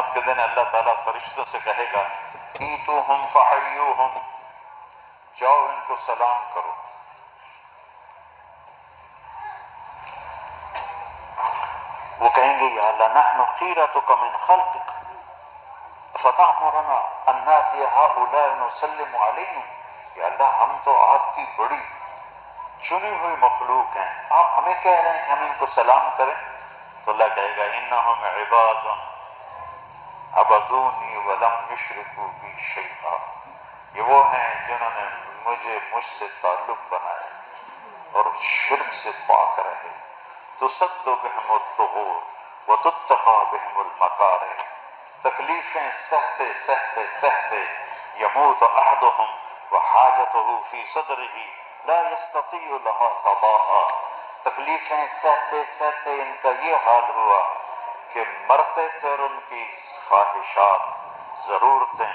قیامت کے دن اللہ تعالیٰ فرشتوں سے کہے گا ایتوہم فحیوہم، جاؤ ان کو سلام کرو۔ وہ کہیں گے یا اللہ نحن خیرتک من خلقک فتأمرنا ان نأتی ہؤلاء نسلم علیہم، یا اللہ ہم تو آپ کی بڑی چنی ہوئی مخلوق ہیں، آپ ہمیں کہہ رہے ہیں کہ ہم ان کو سلام کریں؟ تو اللہ کہے گا انہم عباد عبدونی ولم یشرکوا بی شیئا، یہ وہ ہیں جنہوں نے مجھ سے تعلق بنایا اور شرک سے پاک رہے، تسد بہم الثغور وتتقى بہم المکارہ، تکلیفیں سہتے سہتے سہتے یموت احدہم وحاجتہ فی صدرہ لا یستطیع لہا قضاء، تکلیفیں سہتے سہتے ان کا یہ حال ہوا کہ مرتے تھے اور ان کی خواہشات ضرورتیں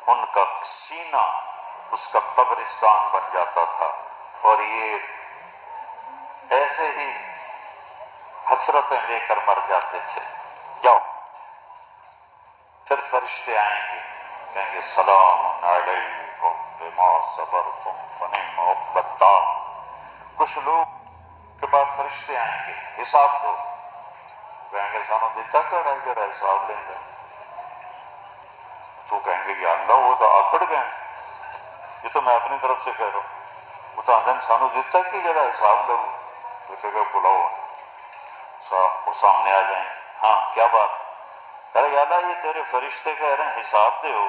ان کا سینہ اس کا قبرستان بن جاتا تھا، اور یہ ایسے ہی حسرتیں لے کر مر جاتے تھے۔ جاؤ، پھر فرشتے آئیں گے، کہیں گے سلام علیکم بما صبرتم فنعم عقبی الدار۔ کچھ لوگ کے پاس فرشتے آئیں گے، حساب دو، کہیں گے سانو دیتا کڑا ہے جڑا حساب لیں گے، تو کہیں گے یا اللہ وہ تو آکڑ گئے، یہ تو میں اپنی طرف سے کہہ رہا ہوں، وہ تو آدھے سانو دیتا کہ جڑا حساب لو، تو کہے گا بلاؤ، وہ سامنے آ جائیں، ہاں کیا بات ہے؟ کہہ یا اللہ یہ تیرے فرشتے کہہ رہے ہیں حساب دے ہو،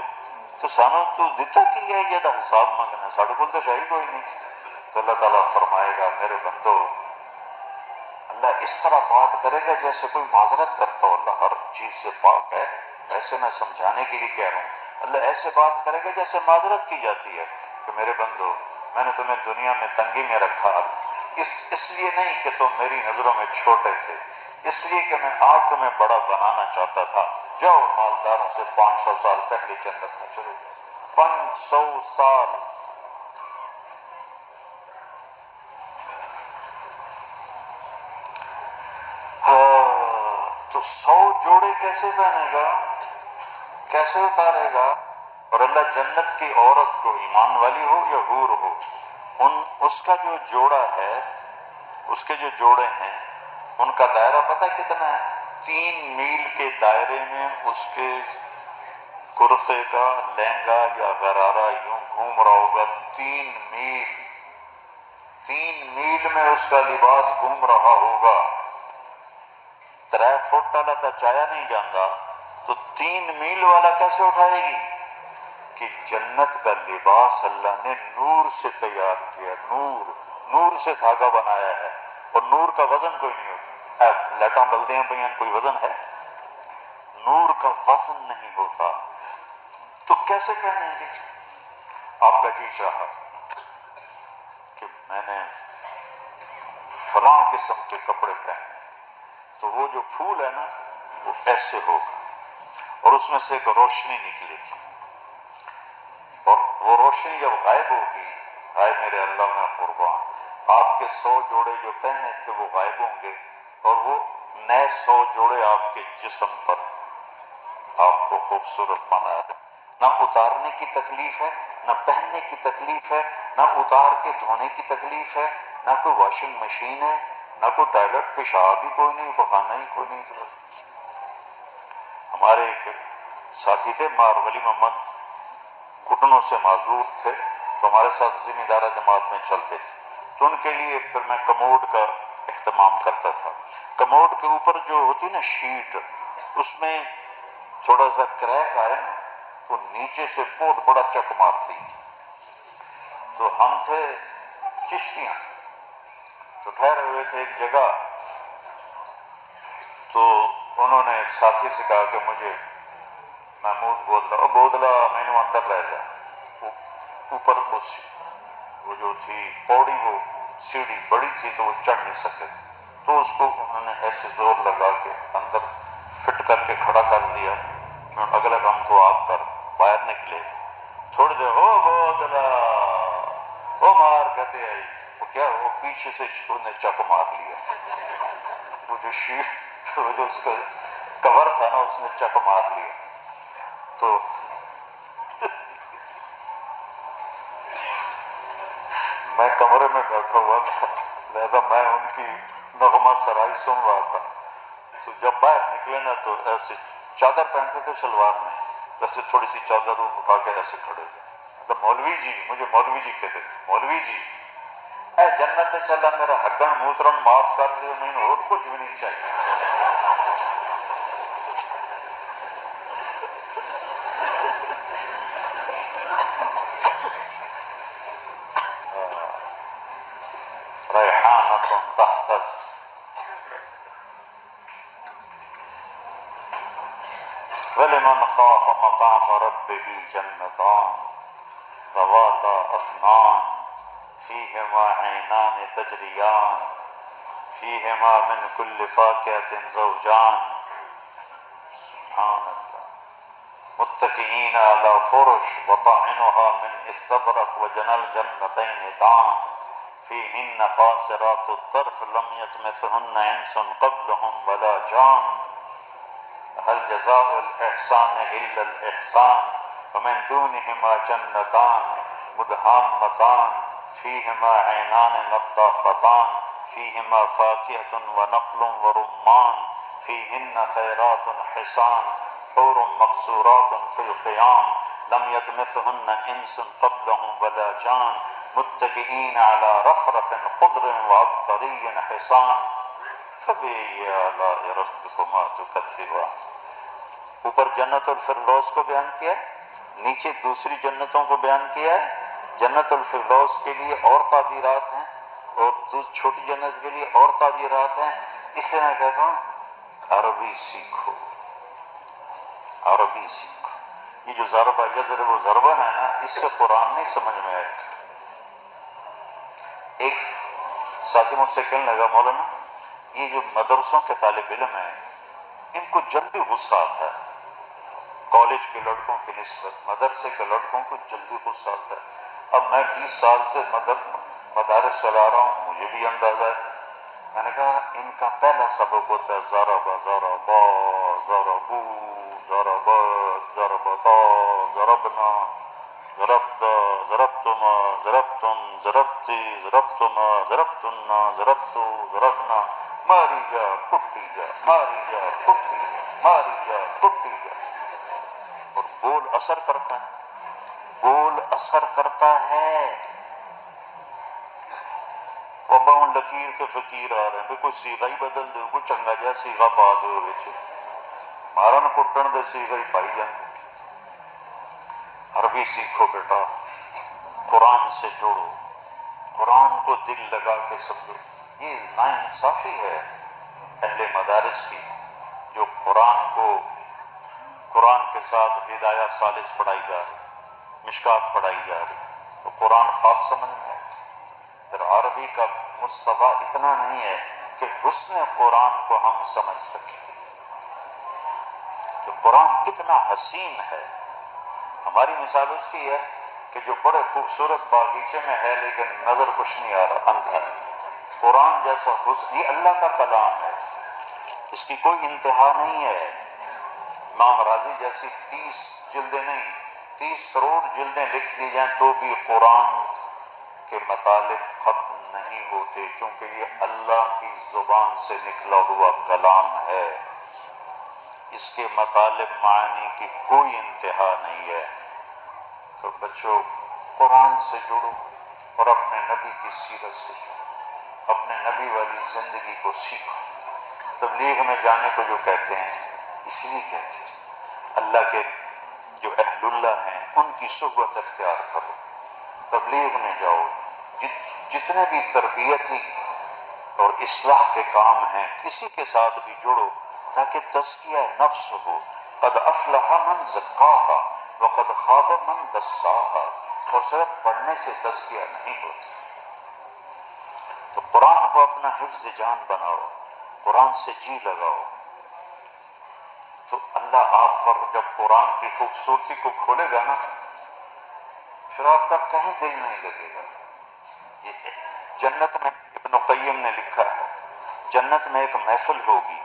تو سانو تو دیتا کی ہے جڑا حساب مانگنا، ساڑھے کول تو شاہی کوئی نہیں۔ تو اللہ تعالیٰ فرمائے گا میرے بندو، اللہ اس طرح بات کرے گا جیسے کوئی معذرت کرتا ہو، اللہ ہر چیز سے پاک ہے، ایسے میں سمجھانے کے لیے کہہ رہا ہوں، اللہ ایسے بات کرے گا جیسے معذرت کی جاتی ہے کہ میرے بندو میں نے تمہیں دنیا میں تنگی میں رکھا، اس لیے نہیں کہ تم میری نظروں میں چھوٹے تھے، اس لیے کہ میں آج تمہیں بڑا بنانا چاہتا تھا، جاؤ مالداروں سے 500 سال پہلے جنت میں چلے جاؤ، 500 سال۔ تو 100 جوڑے کیسے پہنے گا، کیسے اتارے گا؟ اور اللہ جنت کی عورت کو، ایمان والی ہو یا حور ہو، اس کا جو جوڑا ہے، اس کے جو جوڑے ہیں ان کا دائرہ پتہ کتنا ہے؟ 3 میل کے دائرے میں اس کے کرتے کا لہنگا یا غرارہ یوں گھوم رہا ہوگا، 3 میل، 3 میل میں اس کا لباس گھوم رہا ہوگا۔ 3 فٹ والا تو چایا نہیں جاندہ، تو 3 میل والا کیسے اٹھائے گی؟ کہ جنت کا لباس اللہ نے نور سے تیار کیا، نور سے دھاگا بنایا ہے، اور نور کا وزن کوئی نہیں ہوتا۔ لائٹاں بلدی ہیں بھئی کوئی وزن ہے؟ نور کا وزن نہیں ہوتا، تو کیسے پہنیں گے؟ آپ کا جی چاہا کہ میں نے فلاں قسم کے کپڑے پہنے، تو وہ جو پھول ہے نا وہ ایسے ہوگا، اور اس میں سے ایک روشنی نکلے گی، اور وہ روشنی جب غائب ہوگی، آئے میرے اللہ میں قربان، آپ کے 100 جوڑے جو پہنے تھے وہ غائب ہوں گے، اور وہ نئے 100 جوڑے آپ کے جسم پر آپ کو خوبصورت بنا ہے۔ نہ اتارنے کی تکلیف ہے، نہ پہننے کی تکلیف ہے، نہ اتار کے دھونے کی تکلیف ہے، نہ کوئی واشنگ مشین ہے، نہ کوئی ٹوائلٹ، پیشاب بھی کوئی نہیں، پخانہ ہی کوئی نہیں۔ تو ہمارے ایک ساتھی تھے ولی محمد، گھٹنوں سے معذور تھے، تو ہمارے ساتھ ذمہ دارہ جماعت میں چلتے تھے، تو ان کے لیے پھر میں کموڈ کا اہتمام کرتا تھا۔ کموڈ کے اوپر جو ہوتی نا شیٹ، اس میں تھوڑا سا کریک آئے نا تو نیچے سے بہت بڑا چک مارتی، تو ہم تھے چشتیاں، تو ٹھہرے ہوئے تھے ایک جگہ، تو انہوں نے ایک ساتھی سے کہا کہ مجھے محمود بودلا میں نے اندر رہ جا، اوپر وہ جو تھی پوڑی، وہ سیڑھی بڑی تھی تو وہ چڑھ نہیں سکے، تو اس کو انہوں نے ایسے زور لگا کے اندر فٹ کر کے کھڑا کر دیا، اگلا کام تو آپ کر، باہر نکلے، تھوڑی دیر ہو بودلا وہ مار کہتے آئی، وہ کیا وہ پیچھے سے انہوں نے چک مار لیا، وہ جو شیر وہ جو اس کا کور تھا نا، اس نے چک مار لیا. تو میں کمرے میں بیٹھا ہوا تھا، لہذا میں ان کی نغمہ سرائی سن رہا تھا. تو جب باہر نکلے نا تو ایسے چادر پہنتے تھے شلوار میں، ویسے تھوڑی سی چادر اٹھا کے ایسے کھڑے تھے. مطلب مولوی جی، مجھے مولوی جی کہتے تھے، مولوی جی اے جنت چلا میرا ہگن موترن معاف کر دے، میں اور کچھ بھی نہیں چاہیے. ریحانۃ تہتز. ولمن خاف مقام ربه جنتان ذواتا افنان فیہما عینان تجریان فیہما من کل فاکہۃ زوجان. سبحان اللہ. متکئین علی فرش وطائنها من استبرق وجنى الجنتین دان فیہن قاصرات الطرف لم یطمثہن انس قبلہم ولا جان. هل جزاء الإحسان إلا الإحسان ومن دونهما جنتان مدهامتان فيهما عينان نضاختان فيهما فاكهة ونخل ورمان فيهن خيرات حسان حور مقصورات في الخيام لم يطمثهن إنس قبلهم ولا جان متكئين على رفرف خضر وعبقري حسان فبأي آلاء ربكما تكذبان. اوپر جنت الفردوس کو بیان کیا ہے، نیچے دوسری جنتوں کو بیان کیا ہے. جنت الفردوس کے لیے اور تعبیرات ہیں اور چھوٹی جنت کے لیے اور تعبیرات ہیں. اس سے میں کہتا ہوں عربی سیکھو، عربی سیکھو. یہ جو ضربہ یضرب و ضربن ہے نا، اس سے قرآن نہیں سمجھ میں آئے گا. ایک ساتھی مجھ سے کہنے لگا مولانا یہ جو مدرسوں کے طالب علم ہیں ان کو جلدی غصہ آتا ہے، کالج کے لڑکوں کی نسبت مدرسے کے لڑکوں کو جلدی غصہ آتا ہے. اب میں 20 سال سے مدارس چلا رہا ہوں، مجھے بھی اندازہ ہے. میں نے کہا ان کا پہلا سبق ہوتا ہے ضرب ضربا ضربو ضربت ضربتا ضربنا ضربت ضربتما ضربتم ضربتی ضربتما ضربتنا ضربتو ضربنا ماری جا کٹی جا ماری جا کٹی ماری جا کٹی جا. اور بول اثر کرتا ہے، بول اثر کرتا ہے. بابا ہوں لکیر کے فقیر آ رہے ہیں، کوئی سیغہ ہی بدل دے، کوئی چنگا جا سیغہ پا دے وچ مارن کٹن دے سیغہ ہی پائی جاندے. عربی سیکھو بیٹا، قرآن سے جوڑو، قرآن کو دل لگا کے سمجھو. یہ ناانصافی ہے اہل مدارس کی جو قرآن کے ساتھ ہدایہ ثالث پڑھائی جا رہی، مشکات پڑھائی جا رہی، تو قرآن خواب سمجھ میں ہے. پھر عربی کا مستویٰ اتنا نہیں ہے کہ حسن قرآن کو ہم سمجھ سکیں کہ قرآن کتنا حسین ہے. ہماری مثال اس کی ہے کہ جو بڑے خوبصورت باغیچے میں ہے لیکن نظر کچھ نہیں آ رہا، اندھا ہے. قرآن جیسا حسن، یہ اللہ کا کلام ہے، اس کی کوئی انتہا نہیں ہے. امام راضی جیسی 30 جلدیں نہیں 30 کروڑ جلدیں لکھ دی جائیں تو بھی قرآن کے مطالب ختم نہیں ہوتے، چونکہ یہ اللہ کی زبان سے نکلا ہوا کلام ہے. اس کے مطالب معانی کی کوئی انتہا نہیں ہے. تو بچوں قرآن سے جڑو اور اپنے نبی کی سیرت سے جڑو، اپنے نبی والی زندگی کو سیکھو. تبلیغ میں جانے کو جو کہتے ہیں اس لیے کہتے ہیں اللہ کے جو اہل اللہ ہیں ان کی صحبت اختیار کرو، تبلیغ میں جاؤ. جتنے بھی تربیتی اور اصلاح کے کام ہیں کسی کے ساتھ بھی جڑو تاکہ تزکیہ نفس ہو. قد افلح من زکاہا وقد خاب من دساہا. اور صرف پڑھنے سے تزکیہ نہیں ہوتا. تو قرآن کو اپنا حفظ جان بناؤ، قرآن سے جی لگاؤ. تو اللہ آپ پر جب قرآن کی خوبصورتی کو کھولے گا نا پھر آپ کا کہیں دل نہیں لگے گا. یہ جنت میں ابن قیم نے لکھا ہے جنت میں ایک محفل ہوگی،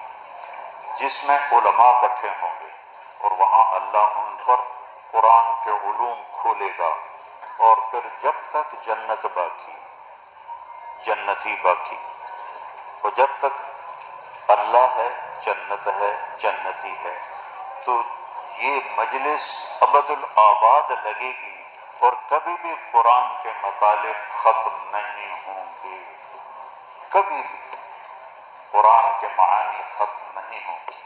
جس میں علماء اکٹھے ہوں گے اور وہاں اللہ ان پر قرآن کے علوم کھولے گا، اور پھر جب تک جنت باقی، جنتی باقی، اور جب تک اللہ ہے، جنت ہے، جنتی ہے، تو یہ مجلس ابد الآباد لگے گی اور کبھی بھی قرآن کے مطالب ختم نہیں ہوں گے، کبھی بھی قرآن کے معانی ختم نہیں ہوں گے۔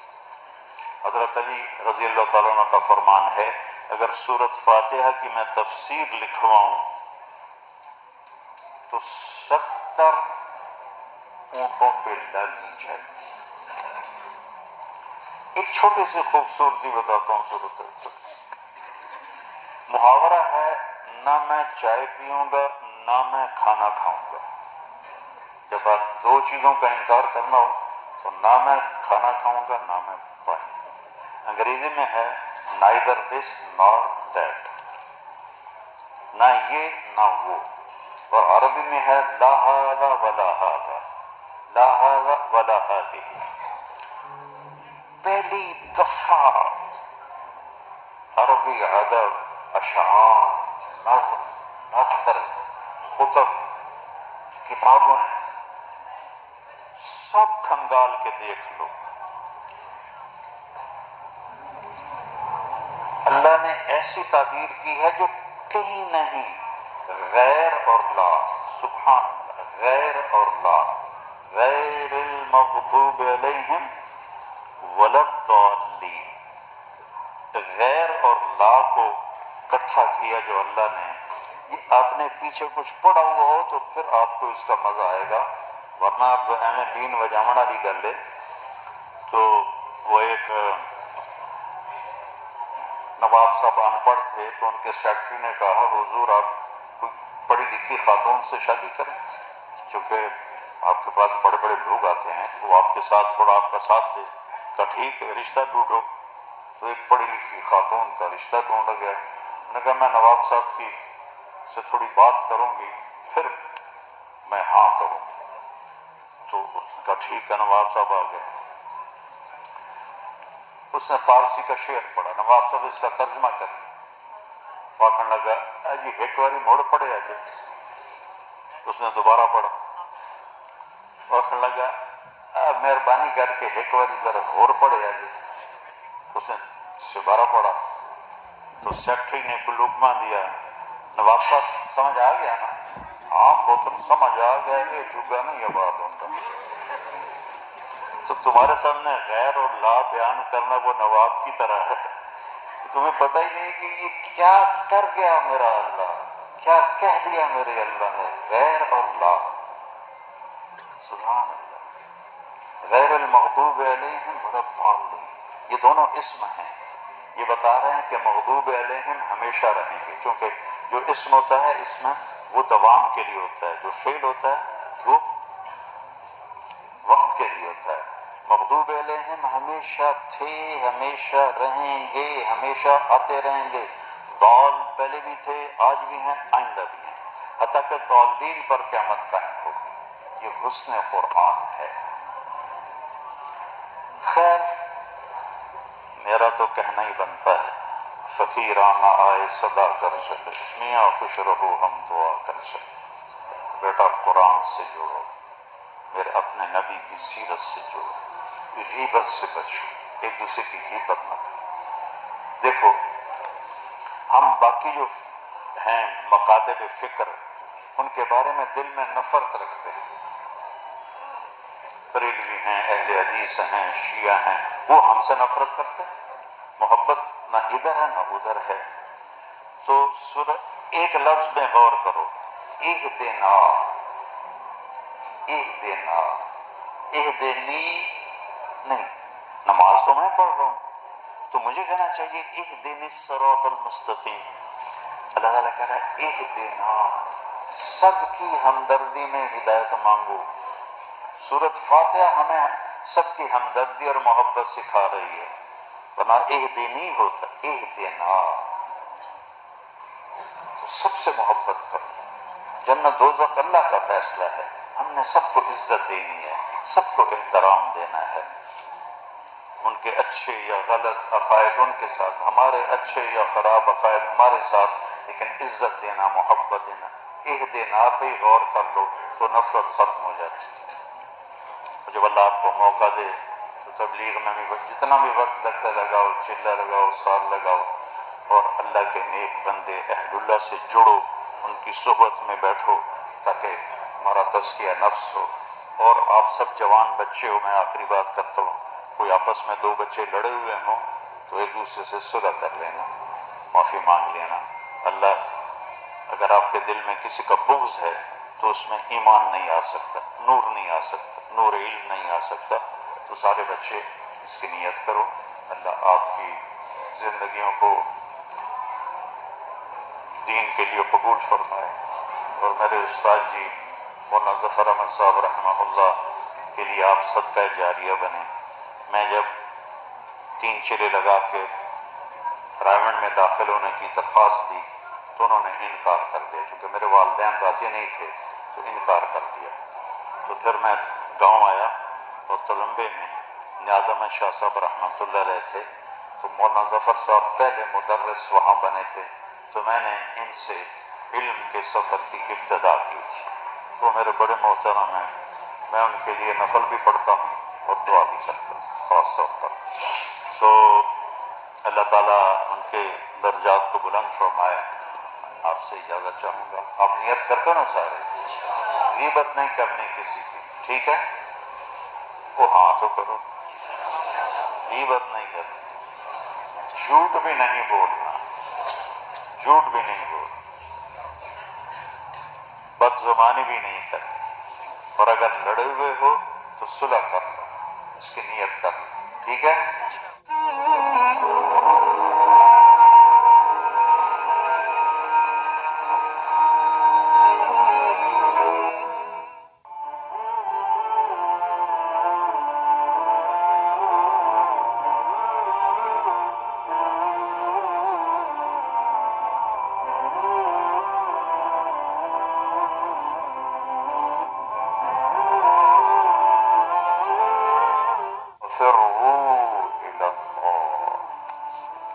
حضرت علی رضی اللہ تعالیٰ عنہ کا فرمان ہے، اگر سورۃ فاتحہ کی میں تفسیر لکھواؤں تو 70 اونٹوں پہ لگی جائے گی۔ ایک چھوٹی سی خوبصورتی بتاتا ہوں سورۃ الفاتحہ۔ محاورہ ہے، نہ میں چائے پیوں گا نہ میں کھانا کھاؤں گا۔ جب آپ دو چیزوں کا انکار کرنا ہو تو نہ میں کھانا کھاؤں گا نہ میں پانی۔ انگریزی میں ہے neither this nor that، نہ یہ نہ وہ، اور عربی میں ہے لا هذا ولا هذا، لا هذا ولا هذه۔ پہلی دفعہ عربی ادب، اشعار، نظم، نثر، خطب، کتابیں سب کھنگال کے دیکھ لو، اللہ نے ایسی تعبیر کی ہے جو کہیں نہیں، غیر اور لا، سبحان اللہ، غیر اور لا، غیر المغضوب علیہم ولا الضالین، غیر اور لا کو اکٹھا کیا جو اللہ نے۔ یہ آپ نے پیچھے کچھ پڑھا ہوا ہو تو پھر آپ کو اس کا مزہ آئے گا، ورنہ آپ اہم دین و جامن والی گل ہے۔ تو وہ ایک نواب صاحب ان پڑھ تھے تو ان کے سیکرٹری نے کہا حضور آپ کوئی پڑھی لکھی خاتون سے شادی کریں، چونکہ آپ کے پاس بڑے بڑے لوگ آتے ہیں تو آپ کے ساتھ تھوڑا آپ کا ساتھ دے، کہا ٹھیک ہے رشتہ ڈھونڈو۔ تو ایک پڑھی لکھی خاتون کا رشتہ ڈھونڈا گیا۔ انہوں نے کہا میں نواب صاحب کی سے تھوڑی بات کروں گی پھر میں ہاں کروں گی۔ تو کہا ٹھیک ہے، نواب صاحب آ گئے، اس نے فارسی کا شعر پڑھا، نواب صاحب اس کا ترجمہ کر آخر لگا جی ایک باری موڑ پڑے آج۔ اس نے دوبارہ پڑھا، آخر لگا مہربانی کر کے ایک باری ذرا اور پڑھے آج۔ اس نے دوبارہ پڑھا تو سیکرٹری نے کوئی لقمہ دیا، نواب صاحب سمجھ آ گیا نا؟ ہاں پتر سمجھ آ گیا، یہ جھگا نہیں ہے بات ہوتا۔ تو تمہارے سامنے غیر اور لا بیان کرنا وہ نواب کی طرح ہے، تمہیں پتہ ہی نہیں کہ یہ کیا کر گیا میرا اللہ، کیا کہہ دیا میرے اللہ نے، غیر اور لا، سبحان اللہ۔ غیر المغضوب علیہم ولا الضالین، یہ دونوں اسم ہیں، یہ بتا رہے ہیں کہ مغضوب علیہم ہمیشہ رہیں گے، کیونکہ جو اسم ہوتا ہے اس میں وہ دوام کے لیے ہوتا ہے، جو فعل ہوتا ہے وہ وقت کے لیے ہوتا ہے۔ مغضوب علیہم ہمیشہ تھے، ہمیشہ رہیں گے، ہمیشہ آتے رہیں گے۔ ضال پہلے بھی تھے، آج بھی ہیں، آئندہ بھی ہیں، حتیٰ کہ ضالین پر قیامت قائم ہوگی۔ یہ حسن قرآن ہے۔ خیر میرا تو کہنا ہی بنتا ہے، فقیرانہ آئے صدا کر چلے، میاں خوش رہو ہم دعا کر چلے۔ بیٹا قرآن سے جوڑو، میرے اپنے نبی کی سیرت سے جوڑو، غیبت سے بچو، ایک دوسرے کی غیبت نہ کرو۔ دیکھو ہم باقی جو ہیں مکاتب فکر ان کے بارے میں دل میں نفرت رکھتے ہیں، بریلوی ہیں، اہل حدیث ہیں، شیعہ ہیں، وہ ہم سے نفرت کرتے ہیں، محبت نہ ادھر ہے نہ ادھر ہے۔ تو ایک لفظ میں غور کرو، اہدنا، اہدنا، اہدنی نہیں، نماز تو میں پڑھ رہا ہوں تو مجھے کہنا چاہیے اہدنی الصراط المستقیم، اللہ تعالیٰ کہہ رہا ہے اہدنا، سب کی ہمدردی میں ہدایت مانگو۔ سورۃ فاتحہ ہمیں سب کی ہمدردی اور محبت سکھا رہی ہے، ورنہ اہدنی ہوتا اہدنا، تو سب سے محبت کرو۔ جنت دوزخ اللہ کا فیصلہ ہے، ہم نے سب کو عزت دینی ہے، سب کو احترام دینا ہے۔ ان کے اچھے یا غلط عقائد ان کے ساتھ، ہمارے اچھے یا خراب عقائد ہمارے ساتھ، لیکن عزت دینا، محبت دینا، اہدنا پہ غور کر لو تو نفرت ختم ہو جاتی ہے۔ جب اللہ آپ کو موقع دے تو تبلیغ میں بھی جتنا بھی وقت لگتا لگاؤ، چلہ لگاؤ، سال لگاؤ، اور اللہ کے نیک بندے اہل اللہ سے جڑو، ان کی صحبت میں بیٹھو تاکہ ہمارا تزکیہ نفس ہو۔ اور آپ سب جوان بچے ہو، میں آخری بات کرتا ہوں، کوئی آپس میں دو بچے لڑے ہوئے ہوں تو ایک دوسرے سے صلح کر لینا، معافی مانگ لینا۔ اللہ، اگر آپ کے دل میں کسی کا بغض ہے تو اس میں ایمان نہیں آ سکتا، نور نہیں آ سکتا، نور علم نہیں آ سکتا۔ تو سارے بچے اس کی نیت کرو، اللہ آپ کی زندگیوں کو دین کے لیے قبول فرمائے، اور میرے استاد جی مولانا ظفر احمد صاحب رحمہ اللہ کے لیے آپ صدقہ جاریہ بنے۔ میں جب 3 چلے لگا کے رائمنڈ میں داخل ہونے کی درخواست دی تو انہوں نے انکار کر دیا، چونکہ میرے والدین راضی نہیں تھے تو انکار کر دیا۔ تو پھر میں گاؤں آیا اور تلمبے میں نیاز احمد شاہ صاحب رحمۃ اللہ علیہ تھے، تو مولانا ظفر صاحب پہلے مدرس وہاں بنے تھے، تو میں نے ان سے علم کے سفر کی ابتدا کی تھی۔ وہ میرے بڑے محترم ہیں، میں ان کے لیے نفل بھی پڑھتا ہوں اور دعا بھی کرتا ہوں خاص طور پر۔ تو اللہ تعالیٰ ان کے درجات کو بلند فرمائے۔ آپ سے اجازت چاہوں گا، آپ نیت کرتے ہو نا سارے، غیبت نہیں کرنی کسی کی، ٹھیک ہے؟ وہ ہاں تو کرو، غیبت نہیں کرنی، جھوٹ بھی نہیں بولنا، جھوٹ بھی نہیں بولنا، بد زبانی بھی نہیں کرنی، اور اگر لڑے ہوئے ہو تو صلح کر لو، اس کی نیت کر لو، ٹھیک ہے؟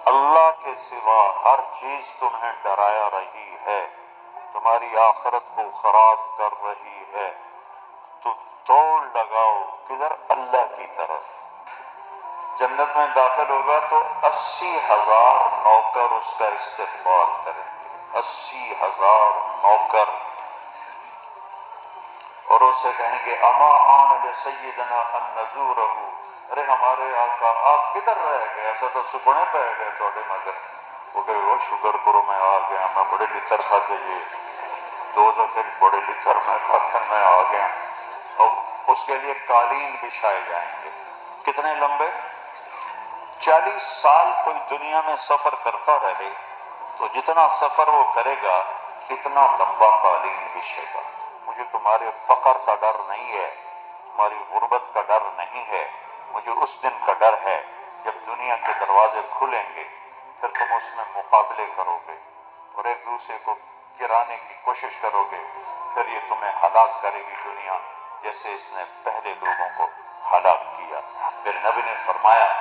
اللہ کے سوا ہر چیز تمہیں ڈرایا رہی ہے، تمہاری آخرت کو خراب کر رہی ہے، تو دوڑ لگاؤ کدھر؟ اللہ کی طرف۔ جنت میں داخل ہوگا تو 80,000 نوکر اس کا استقبال کریں گے، 80,000 نوکر، اور اسے کہیں گے اما آن لسیدنا ان نزورہ، ارے ہمارے آقا آپ کدھر رہ گئے؟ ایسا تو سکنے پہ گئے توڑے مگر۔ وہ کہ وہ شکر کرو میں آ گیا، میں بڑے لتر کھاتے جی، 2 دفعے بڑے لتر میں کھاتے میں آ گیا۔ اب اس کے لیے قالین بچھائے جائیں گے، کتنے لمبے؟ 40 سال کوئی دنیا میں سفر کرتا رہے تو جتنا سفر وہ کرے گا اتنا لمبا قالین بچھے گا۔ مجھے تمہارے فقر کا ڈر نہیں ہے، تمہاری غربت کا ڈر نہیں ہے، مجھے اس دن کا ڈر ہے جب دنیا کے دروازے کھلیں گے، پھر تم اس میں مقابلے کرو گے اور ایک دوسرے کو گرانے کی کوشش کرو گے، پھر یہ تمہیں ہلاک کرے گی دنیا جیسے اس نے پہلے لوگوں کو ہلاک کیا۔ پھر نبی نے فرمایا